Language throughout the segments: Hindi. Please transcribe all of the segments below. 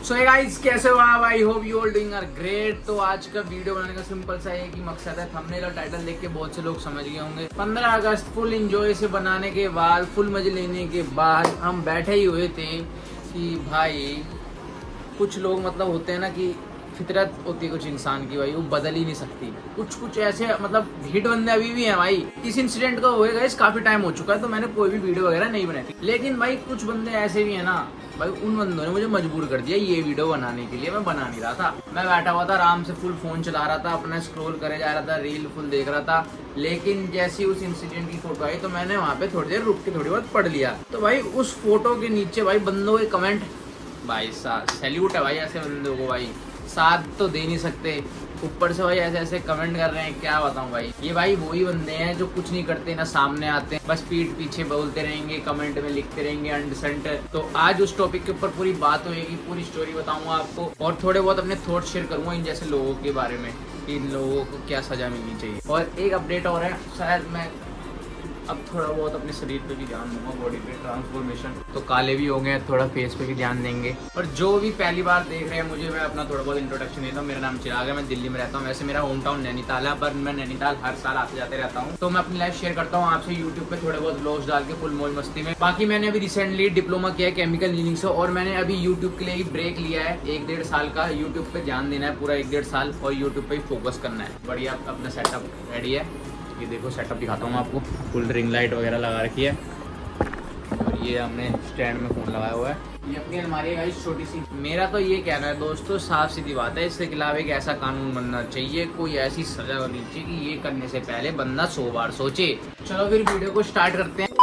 सो हे गाइस, कैसे हो आप? I hope you all doing are great. तो आज का वीडियो बनाने का सिंपल सा एक ही मकसद है। थंबनेल और टाइटल देख के बहुत से लोग समझ गए होंगे। 15 अगस्त फुल एंजॉय से बनाने के बाद, फुल मजे लेने के बाद हम बैठे ही हुए थे कि भाई कुछ लोग मतलब होते हैं ना कि फितरत होती है कुछ इंसान की, भाई वो बदल ही नहीं सकती। कुछ ऐसे मतलब ढीठ बंदे अभी भी हैं भाई। इस इंसिडेंट का होएगा इस काफी टाइम हो चुका है, तो मैंने कोई भी वीडियो वगैरह नहीं बनाई थी। लेकिन भाई कुछ बंदे ऐसे भी हैं ना भाई, उन बंदों ने मुझे मजबूर कर दिया ये वीडियो बनाने के लिए। मैं बना नहीं रहा था, मैं बैठा हुआ था आराम से, फुल फोन चला रहा था, अपना स्क्रॉल करे जा रहा था, रील फुल देख रहा था। लेकिन जैसे ही उस इंसिडेंट की फोटो आई तो मैंने वहाँ पे थोड़ी देर रुक के थोड़ी बहुत पढ़ लिया। तो भाई उस फोटो के नीचे भाई बंदों के कमेंट, भाई सैल्यूट है भाई ऐसे बंदों को। भाई साथ तो दे नहीं सकते, ऊपर से भाई ऐसे ऐसे कमेंट कर रहे हैं, क्या बताऊं भाई। ये भाई वही बंदे हैं जो कुछ नहीं करते ना, सामने आते हैं, बस पीठ पीछे बोलते रहेंगे, कमेंट में लिखते रहेंगे अंडसेंट। तो आज उस टॉपिक के ऊपर पूरी बात होगी, पूरी स्टोरी बताऊंगा आपको और थोड़े बहुत अपने थॉट शेयर करूंगा इन जैसे लोगों के बारे में कि इन लोगों को क्या सजा मिलनी चाहिए। और एक अपडेट और है, शायद मैं अब थोड़ा बहुत अपने शरीर पे भी ध्यान दूंगा, बॉडी पे ट्रांसफॉर्मेशन। तो काले भी हो गए, थोड़ा फेस पे भी ध्यान देंगे। और जो भी पहली बार देख रहे हैं मुझे, मैं अपना थोड़ा बहुत इंट्रोडक्शन देता हूँ। मेरा नाम चिराग है, मैं दिल्ली में रहता हूँ। वैसे मेरा होम टाउन नैनीताल है, पर मैं नैनीताल हर साल आते जाते रहता हूँ। तो मैं अपनी लाइफ शेयर करता हूँ आपसे यूट्यूब पे थोड़े बहुत व्लॉग्स डाल के, फुल मौज मस्ती में। बाकी मैंने अभी रिसेंटली डिप्लोमा किया है केमिकल इंजीनियरिंग से, और मैंने अभी यूट्यूब के लिए ब्रेक लिया है 1-1.5 साल का। यूट्यूब पे ध्यान देना है पूरा 1-1.5 साल, और यूट्यूब पे ही फोकस करना है। बढ़िया अपना सेटअप रेडी है, ये देखो सेटअप दिखाता हूँ आपको। फुल रिंग लाइट वगैरह लगा रखी है, और ये हमने स्टैंड में फ़ोन लगाया हुआ है। ये अपनी अलमारी है गाइस छोटी सी। मेरा तो ये कहना है दोस्तों, साफ सीधी बात है, इसके खिलाफ एक ऐसा कानून बनना चाहिए, कोई ऐसी सजा होनी चाहिए कि ये करने से पहले बंदा 100 बार सोचे। चलो फिर वीडियो को स्टार्ट करते हैं।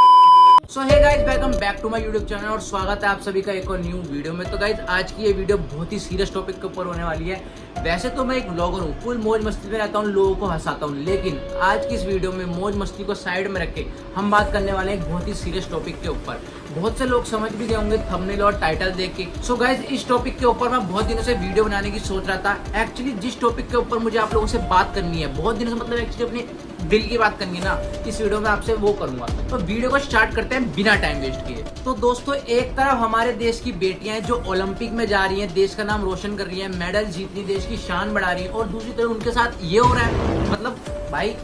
So hey guys, welcome back to my YouTube channel और स्वागत है आप सभी का एक और न्यू वीडियो में। तो गाइज आज की ये वीडियो बहुत ही सीरियस टॉपिक के ऊपर होने वाली है। वैसे तो मैं एक ब्लॉगर हूँ, फुल मौज मस्ती में रहता हूँ, लोगों को हंसाता हूँ, लेकिन आज की इस वीडियो में मौज मस्ती को साइड में रख के हम बात करने वाले हैं एक बहुत ही सीरियस टॉपिक के ऊपर। बहुत से लोग समझ भी गए होंगे थंबनेल और टाइटल देख के। सो गाइज इस टॉपिक के ऊपर मैं बहुत दिनों से वीडियो बनाने की सोच रहा था। एक्चुअली जिस टॉपिक के ऊपर मुझे आप लोगों से बात करनी है बहुत दिनों से, मतलब एक्चुअली अपने दिल की बात करनी है ना, इस वीडियो में आपसे वो करूंगा। तो वीडियो को स्टार्ट करते हैं बिना टाइम वेस्ट किए। तो दोस्तों, एक तरफ हमारे देश की बेटियां हैं जो ओलंपिक में जा रही हैं, देश का नाम रोशन कर रही हैं, मेडल जीत रही, देश की शान बढ़ा रही है, और दूसरी तरफ उनके साथ ये हो रहा है। मतलब भाई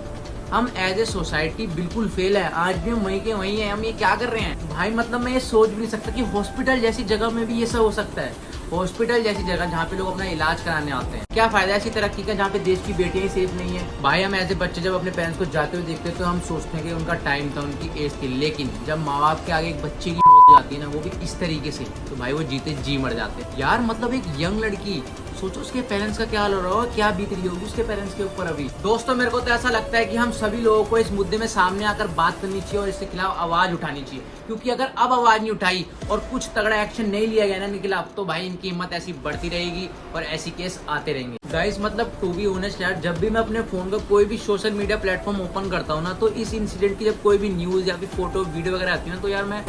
हम एज ए सोसाइटी बिल्कुल फेल है। आज भी हम वहीं के वहीं हैं, हम ये क्या कर रहे हैं भाई। मतलब मैं ये सोच भी नहीं सकता कि हॉस्पिटल जैसी जगह में भी ये सब हो सकता है। हॉस्पिटल जैसी जगह जहाँ पे लोग अपना इलाज कराने आते हैं, क्या फायदा ऐसी तरक्की का जहाँ पे देश की बेटियां ही सेफ नहीं है। भाई हम ऐसे बच्चे जब अपने पेरेंट्स को जाते हुए देखते हैं तो हम सोचते हैं कि उनका टाइम था, उनकी एज थी, लेकिन जब माँ बाप के आगे एक बच्चे की मौत हो जाती है ना, वो भी इस तरीके से, तो भाई वो जीते जी मर जाते हैं यार। मतलब एक यंग लड़की, सोचो उसके पेरेंट्स का क्या हाल हो रहा होगा, क्या बीत रही होगी उसके पेरेंट्स के ऊपर अभी। दोस्तों मेरे को तो ऐसा लगता है कि हम सभी लोगों को इस मुद्दे में सामने आकर बात करनी चाहिए और इसके खिलाफ आवाज उठानी चाहिए, क्योंकि अगर अब आवाज नहीं उठाई और कुछ तगड़ा एक्शन नहीं लिया गया ना इनके खिलाफ, तो भाई इनकी हिम्मत ऐसी बढ़ती रहेगी और ऐसी केस आते रहेंगे। गाइस मतलब टू बी ऑनेस्ट यार, जब भी मैं अपने फोन का कोई भी सोशल मीडिया प्लेटफॉर्म ओपन करता हूँ ना, तो इस इंसिडेंट की जब कोई भी न्यूज या फिर फोटो वीडियो वगैरह आती है ना, तो यार मैं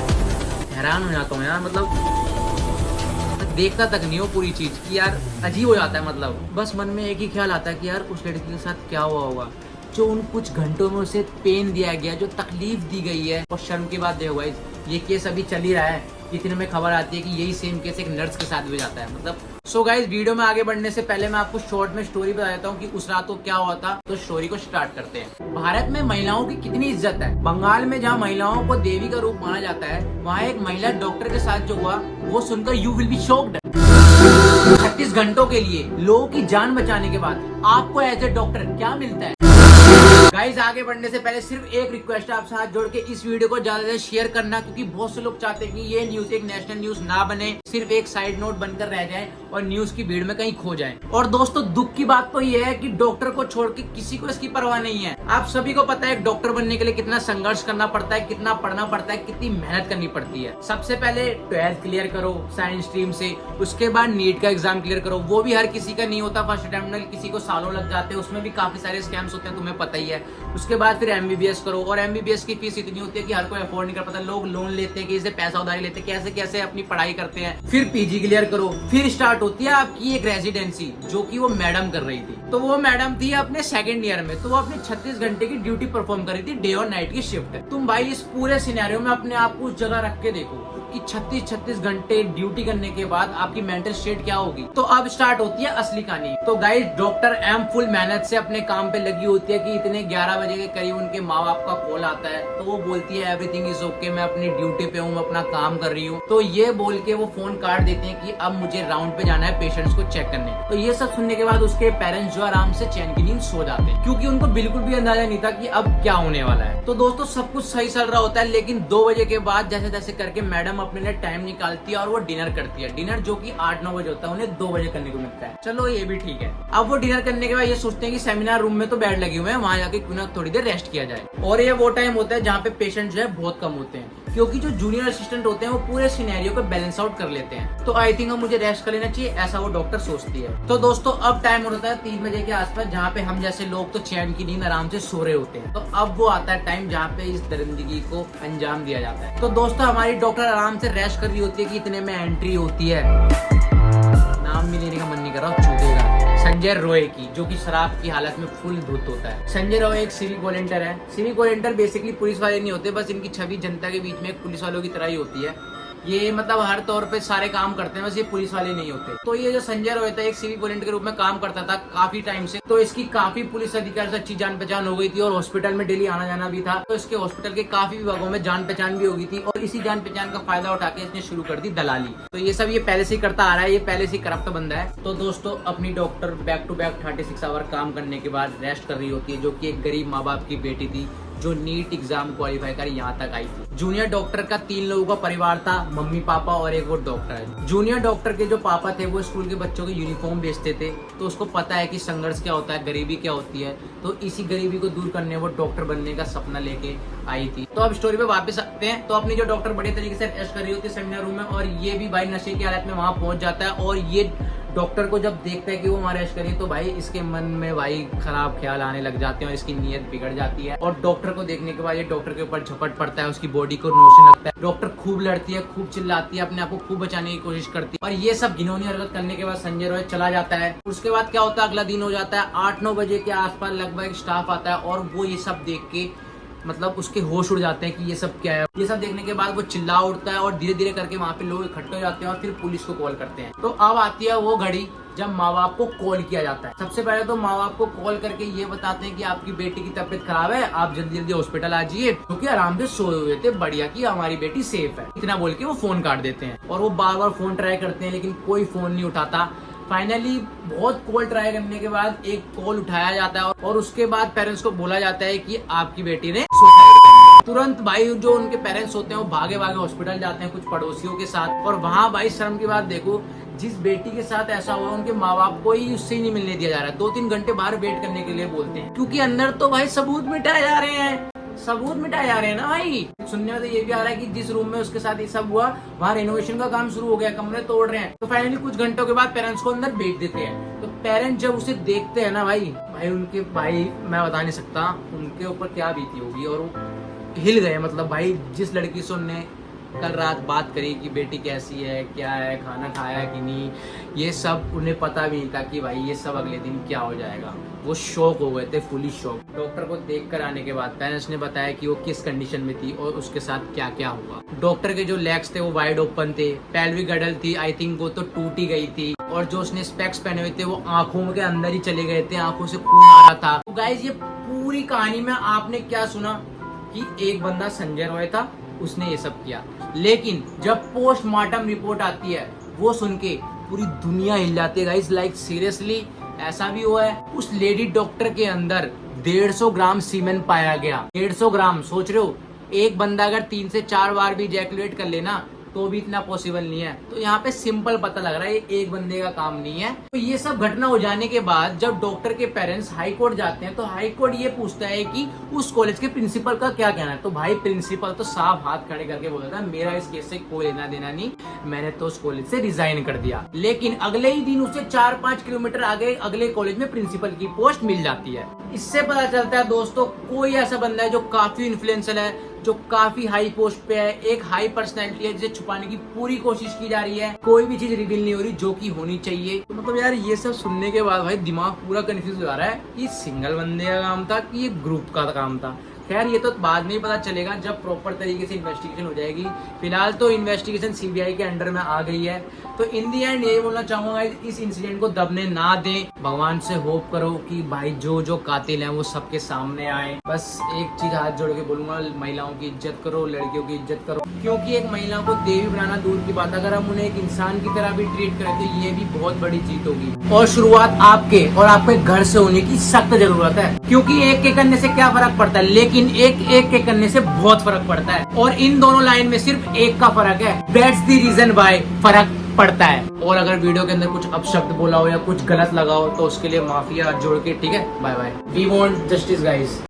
हैरान हो जाता हूँ यार। मतलब देखता तक नहीं हो पूरी चीज की यार, अजीब हो जाता है। मतलब बस मन में एक ही ख्याल आता है कि यार उस लड़की के साथ क्या हुआ होगा, जो उन कुछ घंटों में उसे पेन दिया गया, जो तकलीफ दी गई है। और शर्म की बात देखो भाई, ये केस अभी चल ही रहा है। इतने में खबर आती है कि यही सेम केस एक नर्स के साथ भी जाता है। मतलब सो गाइस, वीडियो में आगे बढ़ने से पहले मैं आपको शॉर्ट में स्टोरी बता देता हूँ कि उस रात को क्या हुआ था। तो स्टोरी को स्टार्ट करते हैं। भारत में महिलाओं की कितनी इज्जत है। बंगाल में जहाँ महिलाओं को देवी का रूप माना जाता है, वहाँ एक महिला डॉक्टर के साथ जो हुआ वो सुनकर यू विल बी शॉक्ड। 36 घंटों के लिए लोगों की जान बचाने के बाद आपको एज ए डॉक्टर क्या मिलता है। गाइस आगे बढ़ने से पहले सिर्फ एक रिक्वेस्ट है आपसे हाथ जोड़ के, इस वीडियो को ज्यादा से शेयर करना, क्योंकि बहुत से लोग चाहते हैं कि ये न्यूज एक नेशनल न्यूज ना बने, सिर्फ एक साइड नोट बनकर रह जाए और न्यूज की भीड़ में कहीं खो जाए। और दोस्तों दुख की बात तो ये है कि डॉक्टर को छोड़ के किसी को इसकी परवाह नहीं है। आप सभी को पता है एक डॉक्टर बनने के लिए कितना संघर्ष करना पड़ता है, कितना पढ़ना पड़ता है, कितनी मेहनत करनी पड़ती है। सबसे पहले 12th क्लियर करो साइंस स्ट्रीम से, उसके बाद नीट का एग्जाम क्लियर करो। वो भी हर किसी का नहीं होता फर्स्ट अटेम्प्ट में, किसी को सालों लग जाते हैं, उसमें भी काफी सारे स्कैम्स होते हैं, तुम्हें पता ही है। उसके बाद फिर एमबीबीएस करो, और एमबीबीएस की फीस इतनी होती है कि हर कोई अफोर्ड नहीं कर पाता। लोग लोन लेते हैं, कि इसे पैसा उधारी लेते हैं, कैसे कैसे अपनी पढ़ाई करते हैं। फिर पीजी क्लियर करो, फिर स्टार्ट होती है आपकी एक रेजिडेंसी, जो कि वो मैडम कर रही थी। तो वो मैडम थी अपने सेकंड ईयर में, तो वो अपने 36 घंटे की ड्यूटी परफॉर्म कर रही थी, डे और नाइट की शिफ्ट। तुम भाई इस पूरे सिनेरियो में अपने आप को उस जगह रख के देखो, कि 36 घंटे ड्यूटी करने के बाद आपकी मेंटल स्टेट क्या होगी। तो अब स्टार्ट होती है असली कहानी। तो गाइस डॉक्टर एम फुल मेहनत से अपने काम पे लगी होती है कि इतने 11 बजे के करीब उनके माँ बाप का कॉल आता है। तो वो बोलती है एवरीथिंग इज ओके, मैं अपनी ड्यूटी पे हूँ, मैं अपना काम कर रही हूँ। तो ये बोल के वो फोन काट देते हैं कि अब मुझे राउंड पे जाना है पेशेंट्स को चेक करने। तो ये सब सुनने के बाद उसके पेरेंट्स जो आराम से चैन की नींद सो जाते हैं, क्योंकि उनको बिल्कुल भी अंदाजा नहीं था कि अब क्या होने वाला है। तो दोस्तों सब कुछ सही चल रहा होता है, लेकिन 2 बजे के बाद जैसे तैसे करके मैडम अपने लिए टाइम निकालती है और वो डिनर करती है। डिनर जो कि 8-9 बजे होता है, उन्हें 2 बजे करने को मिलता है। चलो ये भी ठीक है। अब वो डिनर करने के बाद ये सोचते हैं कि सेमिनार रूम में तो बेड लगे हुए हैं, वहां जाके क्यों ना थोड़ी देर रेस्ट किया जाए। और ये वो टाइम होता है जहाँ पे पेशेंट जो है बहुत कम होते हैं, क्योंकि जो जूनियर असिस्टेंट होते हैं वो पूरे सिनेरियो को बैलेंस आउट कर लेते हैं। तो आई थिंक मुझे रेस्ट कर लेना चाहिए, ऐसा वो डॉक्टर सोचती है। तो दोस्तों अब टाइम होता है 3 बजे के आसपास, जहाँ पे हम जैसे लोग तो चैन की नींद आराम से सो रहे होते हैं। तो अब वो आता है टाइम जहाँ पे इस दरिंदगी को अंजाम दिया जाता है। तो दोस्तों हमारी डॉक्टर आराम से रेस्ट कर रही होती है कि इतने में एंट्री होती है, नाम भी लेने का मन नहीं कर रहा, चूतेगा, संजय रॉय की, जो कि शराब की हालत में फुल धुत होता है। संजय रॉय एक सिविक वॉलंटियर है। सिविक वॉलंटियर बेसिकली पुलिस वाले नहीं होते, बस इनकी छवि जनता के बीच में एक पुलिस वालों की तरह ही होती है। ये मतलब हर तौर पे सारे काम करते हैं, बस ये पुलिस वाले नहीं होते। तो ये जो संजय रॉय था एक सिविक वॉलंटियर के रूप में काम करता था काफी टाइम से। तो इसकी काफी पुलिस अधिकारी से अच्छी जान पहचान हो गई थी और हॉस्पिटल में डेली आना जाना भी था। तो इसके हॉस्पिटल के काफी विभागों में जान पहचान भी हो गई थी और इसी जान पहचान का फायदा उठा के इसने शुरू कर दी दलाली। तो ये सब ये पहले से ही करता आ रहा है, ये पहले से ही करप्ट बंदा है। तो दोस्तों अपनी doctor back to back 36 hour काम करने के बाद रेस्ट कर रही होती है, जो की एक गरीब माँ बाप की बेटी थी जो नीट एग्जाम क्वालिफाई कर यहाँ तक आई थी। जूनियर डॉक्टर का 3 लोगों का परिवार था, मम्मी पापा और एक वो डॉक्टर है। जूनियर डॉक्टर के जो पापा थे वो स्कूल के बच्चों के यूनिफॉर्म बेचते थे, तो उसको पता है कि संघर्ष क्या होता है, गरीबी क्या होती है। तो इसी गरीबी को दूर करने वो डॉक्टर बनने का सपना लेके आई थी। तो अब स्टोरी पे वापस आते हैं। तो अपनी जो डॉक्टर बड़े तरीके से रेस्ट कर रही होती है सेमिनार रूम में, और ये भी भाई नशे की हालत में वहां पहुंच जाता है। और ये डॉक्टर को जब देखता है कि वो वहाँ रेस्ट करी, तो भाई इसके मन में भाई खराब ख्याल आने लग जाते हैं और इसकी नीयत बिगड़ जाती है। और डॉक्टर को देखने के बाद ये डॉक्टर के ऊपर झपट पड़ता है, उसकी बॉडी को नोशन लगता है। डॉक्टर खूब लड़ती है, खूब चिल्लाती है, अपने आप को खूब बचाने की कोशिश करती है। और ये सब घिनौनी हरकत करने के बाद संजय रॉय चला जाता है। उसके बाद क्या होता है, अगला दिन हो जाता है। 8-9 बजे के आसपास लगभग स्टाफ आता है और वो ये सब देख के मतलब उसके होश उड़ जाते हैं कि ये सब क्या है। ये सब देखने के बाद वो चिल्ला उठता है और धीरे धीरे करके वहाँ पे लोग इकट्ठे हो जाते हैं और फिर पुलिस को कॉल करते हैं। तो अब आती है वो घड़ी जब माँ बाप को कॉल किया जाता है। सबसे पहले तो माँ बाप को कॉल करके ये बताते हैं कि आपकी बेटी की तबीयत खराब है, आप जल्दी जल्दी हॉस्पिटल आ जाइए, क्योंकि आराम से सोए हुए थे, बढ़िया कि हमारी बेटी सेफ है। इतना बोल के वो फोन काट देते हैं और वो बार बार फोन ट्राई करते हैं, लेकिन कोई फोन नहीं उठाता। फाइनली बहुत कॉल ट्राई करने के बाद एक कॉल उठाया जाता है और उसके बाद पेरेंट्स को बोला जाता है कि आपकी बेटी ने सुसाइड कर लिया। तुरंत भाई जो उनके पेरेंट्स होते हैं वो भागे भागे हॉस्पिटल जाते हैं कुछ पड़ोसियों के साथ। और वहाँ भाई शर्म की बात देखो, जिस बेटी के साथ ऐसा हुआ उनके माँ बाप को ही उससे नहीं मिलने दिया जा रहा है। 2-3 घंटे बाहर वेट करने के लिए बोलते हैं, क्योंकि अंदर तो भाई सबूत मिटाए जा रहे हैं, सबूत मिटाए जा रहे हैं ना भाई। सुनने में तो ये भी आ रहा है कि जिस रूम में उसके साथ ये सब हुआ वहाँ रेनोवेशन का काम शुरू हो गया, कमरे तोड़ रहे हैं। तो फाइनली कुछ घंटों के बाद पेरेंट्स को अंदर भेज देते हैं। तो पेरेंट्स जब उसे देखते हैं ना भाई उनके भाई मैं बता नहीं सकता उनके ऊपर क्या बीती होगी। और वो हिल गए, मतलब भाई जिस लड़की से उनने कल रात बात करी कि बेटी कैसी है, क्या है, खाना खाया कि नहीं, ये सब उन्हें पता भी नहीं था कि भाई ये सब अगले दिन क्या हो जाएगा। वो शॉक हो गए थे, फुली शॉक। डॉक्टर को देख कर आने के बाद पेरेंट्स ने बताया कि वो किस कंडीशन में थी और उसके साथ क्या क्या हुआ। डॉक्टर के जो लेग्स थे वो वाइड ओपन थे, पेल्विक गडल थी आई थिंक वो तो टूट ही गई थी, और जो उसने स्पेक्स पहने हुए थे वो आंखों के अंदर ही चले गए थे, आंखों से खून आ रहा था। तो गाइस ये पूरी कहानी में आपने क्या सुना कि एक बंदा संजय रॉय था, उसने ये सब किया। लेकिन जब पोस्टमार्टम रिपोर्ट आती है वो सुन के पूरी दुनिया हिल जाती है गाइस। लाइक सीरियसली ऐसा भी हुआ है। उस लेडी डॉक्टर के अंदर 150 ग्राम सीमेन पाया गया। 150 ग्राम, सोच रहे हो एक बंदा अगर 3 से 4 बार भी इजैकुलेट कर लेना तो भी इतना पॉसिबल नहीं है। तो यहाँ पे सिंपल पता लग रहा है ये एक बंदे का काम नहीं है। तो ये सब घटना हो जाने के बाद जब डॉक्टर के पेरेंट्स हाई कोर्ट जाते हैं तो हाई कोर्ट ये पूछता है कि उस कॉलेज के प्रिंसिपल का क्या कहना है। तो भाई प्रिंसिपल तो साफ हाथ खड़े करके बोलता था मेरा इस केस से कोई लेना देना नहीं, मैंने तो उस कॉलेज से रिजाइन कर दिया। लेकिन अगले ही दिन उसे 4-5 किलोमीटर आगे अगले कॉलेज में प्रिंसिपल की पोस्ट मिल जाती है। इससे पता चलता है दोस्तों कोई ऐसा बंदा है जो काफी इन्फ्लुएंशियल है, जो काफी हाई पोस्ट पे है, एक हाई पर्सनैलिटी है जिसे छुपाने की पूरी कोशिश की जा रही है। कोई भी चीज रिवील नहीं हो रही जो कि होनी चाहिए। तो मतलब यार ये सब सुनने के बाद भाई दिमाग पूरा कंफ्यूज हो जा रहा है कि सिंगल बंदे का काम था कि ये ग्रुप का काम था। खैर ये तो बाद में ही पता चलेगा जब प्रॉपर तरीके से इन्वेस्टिगेशन हो जाएगी। फिलहाल तो इन्वेस्टिगेशन सीबीआई के अंडर में आ गई है। तो इन दी एंड यही बोलना चाहूंगा, इस इंसिडेंट को दबने ना दें। भगवान से होप करो कि भाई जो कातिल हैं वो सबके सामने आए। बस एक चीज हाथ जोड़ के बोलूंगा, महिलाओं की इज्जत करो, लड़कियों की इज्जत करो, क्योंकि एक महिला को देवी बनाना दूर की बात, अगर हम उन्हें एक इंसान की तरह भी ट्रीट करें तो ये भी बहुत बड़ी जीत होगी। और शुरुआत आपके और आपके घर से होने की सख्त जरूरत है, क्योंकि एक के करने से क्या फर्क पड़ता है, लेकिन एक के करने से बहुत फर्क पड़ता है। और इन दोनों लाइन में सिर्फ एक का फर्क है, दैट्स द रीजन व्हाई फर्क पड़ता है। और अगर वीडियो के अंदर कुछ अपशब्द बोला हो या कुछ गलत लगा हो तो उसके लिए माफी हाथ जोड़ के, ठीक है, bye bye. We want justice guys.